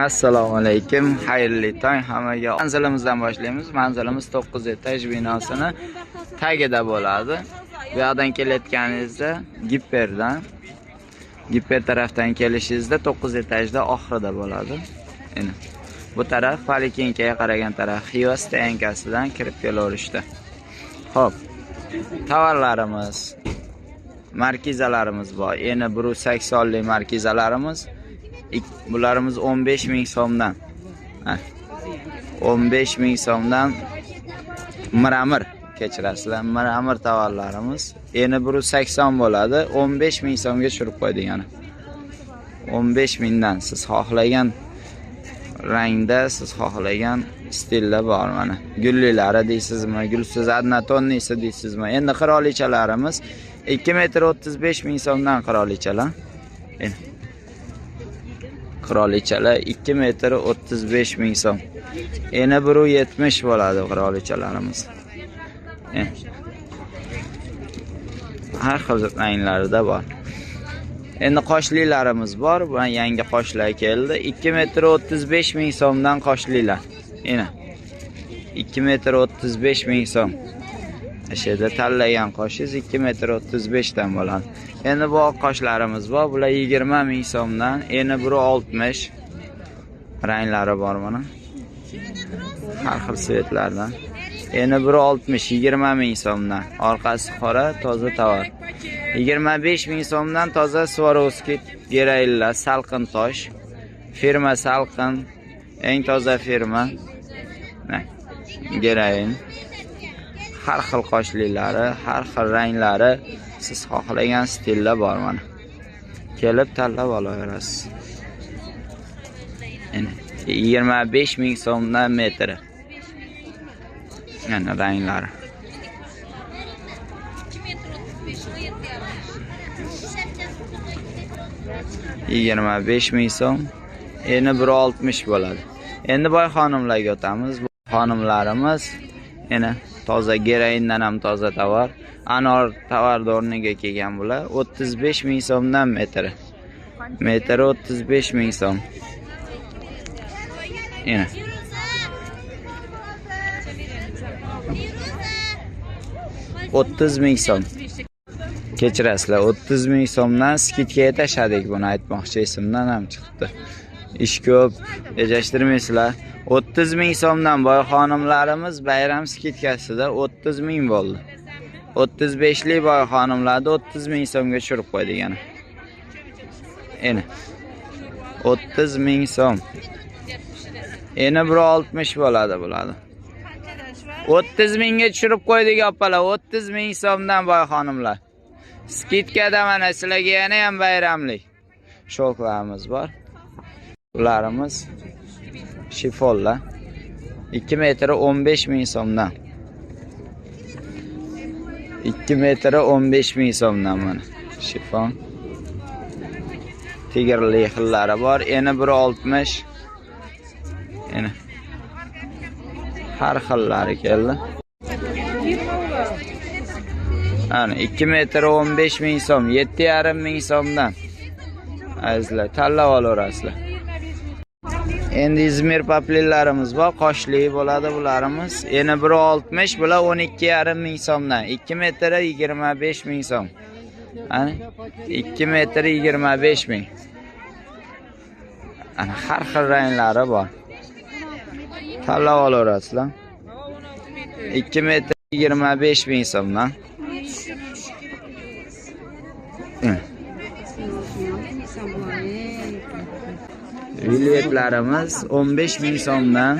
Assalomu alaykum, xayrli tong hammaga. Manzilimizdan boshlaymiz. Manzilimiz 9 etaj binosini tagida bo'ladi. Bu yoqdan kelayotganingizda Gipper tarafdan kelishingizda 9 etajda oxirida bo'ladi. Endi bu taraf Poliklinikiga qaragan taraf Xiva stayankasidan kirib kelaverishdi. Xo'p, tovarlarimiz, markizalarimiz bor. Endi 180 lik markizalarimiz, bularimiz 15 ming so'mdan. 15 ming so'mdan miramir kechirasizlar. Miramir tovarlarimiz endi 180 bo'ladi. 15 ming so'mga tushirib qo'ydik yana. 15 mingdan siz xohlagan rangda, siz xohlagan stilda bor mana. Gullilari deysizmi, gulsiz adnatonnisi deysizmi? Endi qirolichalarimiz 2,35 ming so'mdan qirolichalar. Qirolichalar 2,35 ming so'm. Endi 1,70 bo'ladi qirolichalarimiz. Har xil ranglarida bor. Endi qoshlilarimiz bor. Bu yangi qoshlar keldi. 2,35 ming so'mdan qoshlilar. Endi 2,35 ming so'm. Ashada tanlagan qoshingiz 2,35 dan bo'ladi. Endi bu qoshlarimiz bor. Bular 20 ming so'mdan. Endi 1,60 ranglari bor mana. Har xil svetlardan. Endi 1,60 20 ming so'mdan. Orqasi qora, toza tovar. 25 ming so'mdan toza Swarovski geraylar, salqin tosh. Firma salqin, eng toza firma. Gerayin. Har xil qoshlilari, har xil ranglari, siz xohlagan stilda bor mana. Kelib tanlab olaverasiz. Endi 25 ming so'mdan metri. Yana ranglari. Yigirma besh ming so'm. Endi 1,60 bo'ladi. Endi boy xonimlarga o'tamiz. Bu xonimlarimiz yana toza gerayindan ham toza tovar. Anor tovar o'rniga kelgan bular 35 ming so'mdan metri. Metri 35 ming so'm. Yana 30 ming so'm. Kechirasizlar, 30 ming so'mdan skidga tashadik, buni aytmoqchi, esimdan ham chiqdi. Ish ko'p, ejashtirmaysizlar. 30 ming so'mdan boy xonimlarimiz bayram skidkasida 30 ming bo'ldi. 35 lik boy xonimlarda 30 ming so'mga tushirib qo'ydik yana. Endi 30 ming so'm. Endi 1,60 bo'ladi bularni. 30 mingga tushirib qo'ydik opalar. 30 ming so'mdan boy xonimlar. Skidkada mana sizlarga yana ham bayramlik shoklarimiz bor. Bularimiz shifonlar. 2 metr 15 ming so'mdan. 2 metr 15 ming so'mdan mana shifon. Tigerli xillari bor. Endi 1,60. Endi har xillari keldi. Ana 2 metr 15 ming so'm, 7,5 ming so'mdan. Azizlar, tanlab olaverasizlar. Endi İzmir papillarimiz bor, qoshli bo'ladi bularimiz. Endi 1,60, bular 12,5 ming so'mdan. 2 metr 25 ming so'm. Ana 2 metr 25 ming. Ana har xil ranglari bor. Tanlab olaverasizlar. 2 metr 25 ming so'mdan. Vilvetlarimiz 15 ming so'mdan.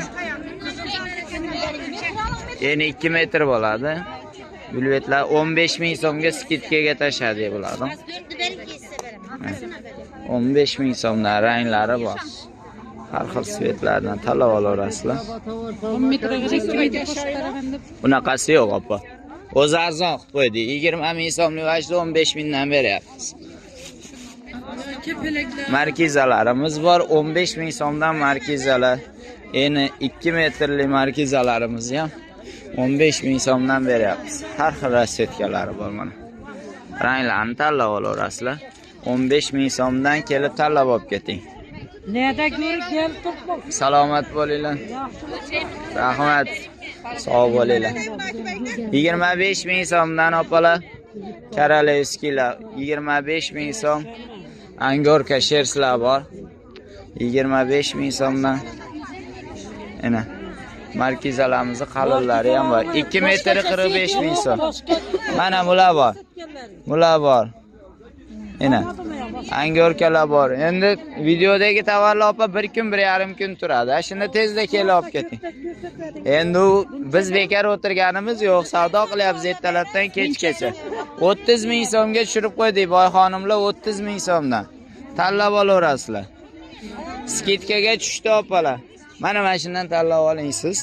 Endi 2 metr bo'ladi. Vilvetlar 15 ming so'mga skidkaga tashadi bo'ladi. 15 ming so'mdan ranglari bor. Har xil svetlardan tanlab olaverasizlar. 10 metrgacha 2 metr qo'shib Bunaqasi yo'q opa. O'zi arzon qilib qo'ydi. 20 ming so'mlik vajda 15 mingdan beryapmiz. Markizalarimiz bor, 15 ming so'mdan markizalar. Endi 2 metrli markizalarimiz ham 15 ming so'mdan beryapmiz. Har xil rasvetkalari bor mana. Ranglarni tanlab olaverasizlar. 15 ming so'mdan kelib tanlab olib keting. Nerede görüp gel topla. Salomat bo'linglar. Rahmat. Sog' bo'linglar. 25 ming so'mdan opalar. Karalevskilar 25 ming so'm. Angorka sherslar bor. 25 ming so'mdan. Ana. Markizalarimizni qalillari ham bor. 2 metr 45 ming so'm. Mana bular bor. Bular bor. Ana. Angorkalar bor. Endi videodagi tovarlar opa 1 kun, 1,5 kun turadi. Shunda tezda kelib olib keting. Endi biz bekor o'tirganimiz yo'q, savdo qilyapmiz ertalabdan kechgacha. 30 ming so'mga tushirib qo'ydik boyxonimlar 30 ming so'mdan. Tanlab olaverasizlar. Skidkaga tushdi opalar. Mana shundan tanlab oling siz.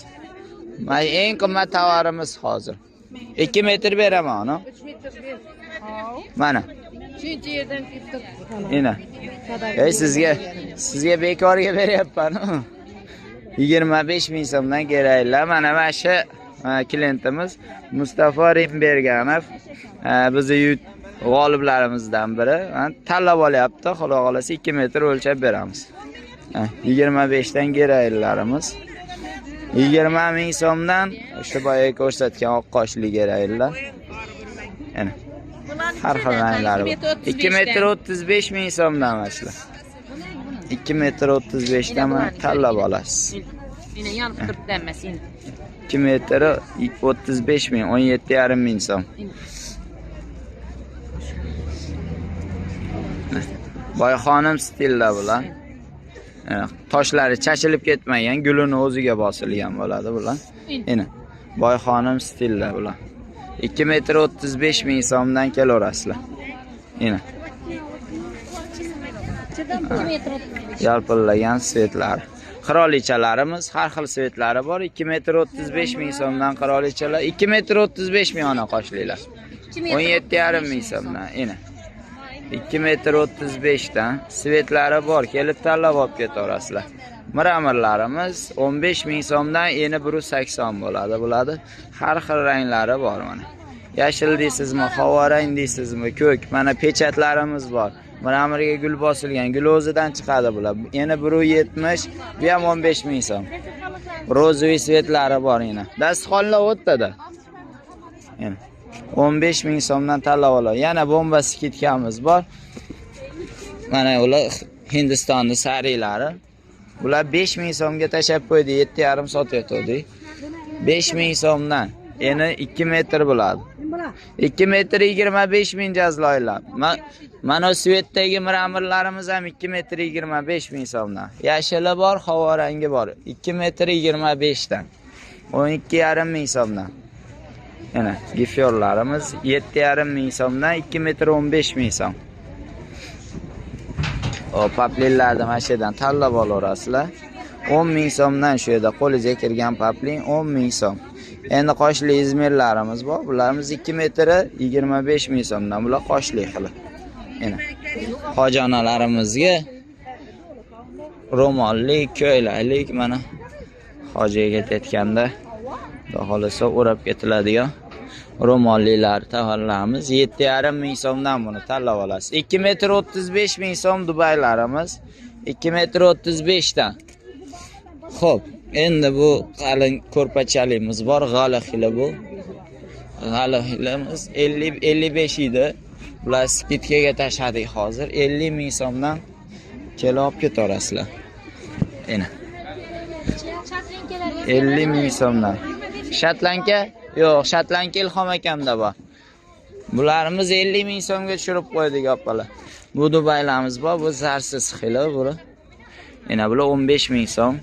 Mana eng qimmat tovarimiz hozir. 2 metr beraman, ana. 3 metr ber. Mana. Shuncha yerdan ketib. Ina. Ey sizga bekorga beryapman. 25 ming so'mdan keraklar. Mana shu klientimiz Mustafa Rimberganov. Bizni g'oliblarimizdan biri. Tanlab olyapti. Xudo xolasa 2 metr o'lchab beramiz. 25 dan keraklarimiz. 20 ming so'mdan o'sha boya ko'rsatgan oq qoshli keraklar. Ana. Har xil ranglari bor. 2 metr 35 ming so'mdan mashlar. 2 metr 35 dan tanlab olasiz. Meni yonib turibdi hammasini. 2 metr 35 ming, 17,5 ming so'm. Boyxonim stilda bular. Toshlari chachilib ketmagan, gulini o'ziga bosilgan bo'ladi bular. Ana. Boyxonim stilda bular. 2 metr 35 ming so'mdan kelaverasizlar. Ana. Yalpillagan svetlar. Qirolichalarimiz har xil svetlari bor. 2 metr 35 ming so'mdan qirolichalar, 2 metr 35 ming ona qoshlilar. 17,5 ming so'mdan. Ana. 2 metr 35 dan svetlari bor. Kelib tanlab olib ketaverasizlar. Miramirlarimiz 15 ming so'mdan eni 180 bo'ladi. Bularni har xil ranglari bor mana. Yashil deysizmi, havorang deysizmi, ko'k. Mana pechatlarimiz bor. Miramirga gul bosilgan, gul o'zidan chiqadi bular. Eni 170, bu ham 15 ming so'm. Rozoviy svetlari bor yana. Dasturxonlar o'tdi-da. Yana 15 ming so'mdan tanlab oladi. Yana bomba skitkamiz bor. Mana ular Hindistonning sariylari. Bular 5 ming so'mga tashab qo'ydi, 7,5 sotayotdik. 5 ming so'mdan. Eni 2 metr bo'ladi. 2 metr 25 ming jazloylar. Mana svetdagi miramirlarimiz ham 2 metr 25 ming so'mdan. Yashili bor, havorangi bor. 2 metr 25 dan. 12,5 ming so'mdan. Yana gifyorlarimiz 7,5 ming so'mdan 2 metr 15 ming so'm. O paplinlarni mana shu yerdan tanlab olaverasizlar. 10 ming so'mdan shu yerda qo'lingizga kirgan paplin 10 ming so'm. Endi qoshli izmirlarimiz bor. Bularimiz 2 metr 25 ming so'mdan. Bular qoshli qilib. Yana hojionalarimizga ro'mollik, ko'ylaklik mana hojiga ketganda xohlasa o'rab ketiladigan ro'molliklar tavallarimiz 7,5 ming so'mdan buni tanlab olasiz. 2 metr 35 ming so'm Dubaylarimiz 2 metr 35 dan. Xo'p, endi bu qalin ko'rpachalimiz bor, g'alixili bu. G'alixilimiz 50-55 edi. Bular skidkaga tashladik hozir 50 ming so'mdan kelib olib ketaverasizlar. Ana. 50 ming so'mdan. Shatlanka? Yo'q, Shatlanka Ilhom akamda bor. Bularimiz 50 ming so'mga tushirib qo'ydik opalar. Bu Dubaylarimiz bor, bu zarsiz xili buni. Yana bular 15 ming so'm.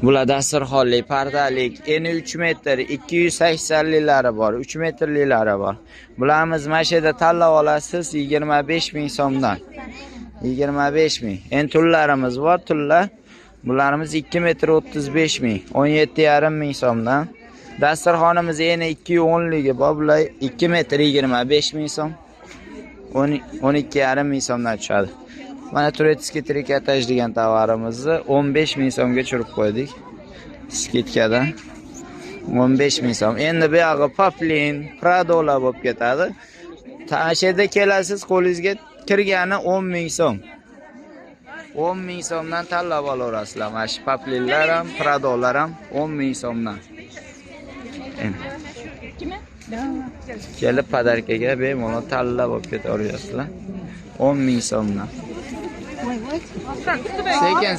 Bular dasturxonli, pardalik, eni 3 metr, 280 lilari bor, 3 metrlilari bor. Bularimiz mana shu yerda tanlab olasiz 25 ming so'mdan. 25 ming. Endi tullarimiz bor, tullar. Bularimiz 2 metr 35 ming, 17,5 ming so'mdan. Dasturxonimiz eni 210 ligi bor, bular 2 metr 25 ming so'm. 12,5 ming so'mdan tushadi. Mana turetskiy trikotaj degan tovarimizni 15 ming so'mga tushirib qo'ydik. Skidkadan 15 ming so'm. Endi bu yog'i poplin, pradolar bo'lib ketadi. Tashida kelasiz, qo'lingizga kirgani 10 ming so'm. 10 ming so'mdan tanlab olaverasizlar. Mana shu paplillar ham, pradolar ham 10 ming so'mdan. Kelib podarkaga bemalol tanlab olib ketaverasizlar. 10 ming so'mdan.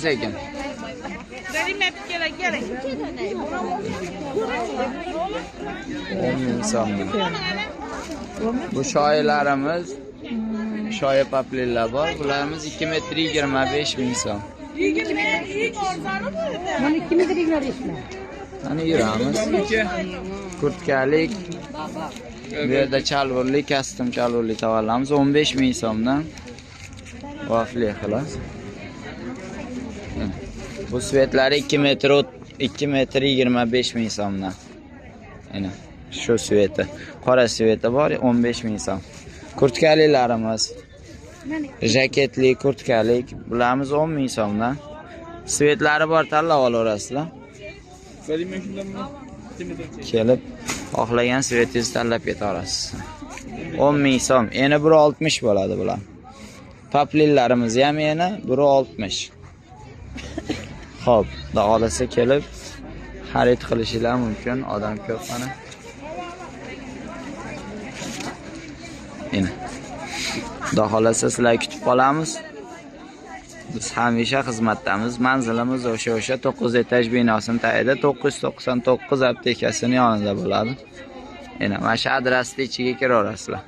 Sekin. 10 ming so'mdan. Bu shoylarimiz, shoyi paplillar bor. Bularimiz 2 metr 25 ming so'm. Mana 2 metr 25 ming. Qani yuramiz. Kurtkalik, bu yerda chalvurli, kastum chalvurli tovarlarimiz 15 ming so'mdan. Vafli xolos. Bu svetlari 2 metr 25 ming so'mdan. Mana shu sveti. Qora sveti bor 15 ming so'm. Kurtkalilarimiz, jaketli, kurtkalik, bularimiz 10 ming so'mdan. Svetlari bor, tanlab olaverasizlar. Kelib xohlagan svetingizni tanlab ketaverasiz. 10 ming so'm. Eni 1.60 bo'ladi bular. Paplillarimiz ham eni 1.60. Xo'p, xohlasa kelib xarid qilishingiz mumkin. Odam ko'p mana. Eni. Xudo xohlasa sizlar kutib qolamiz. Biz hamisha xizmatdamiz. Manzilimiz o'sha 9 etaj binosining tagida 999 aptekasining yonida bo'ladi. Mana shu adresning ichiga kiraverasizlar.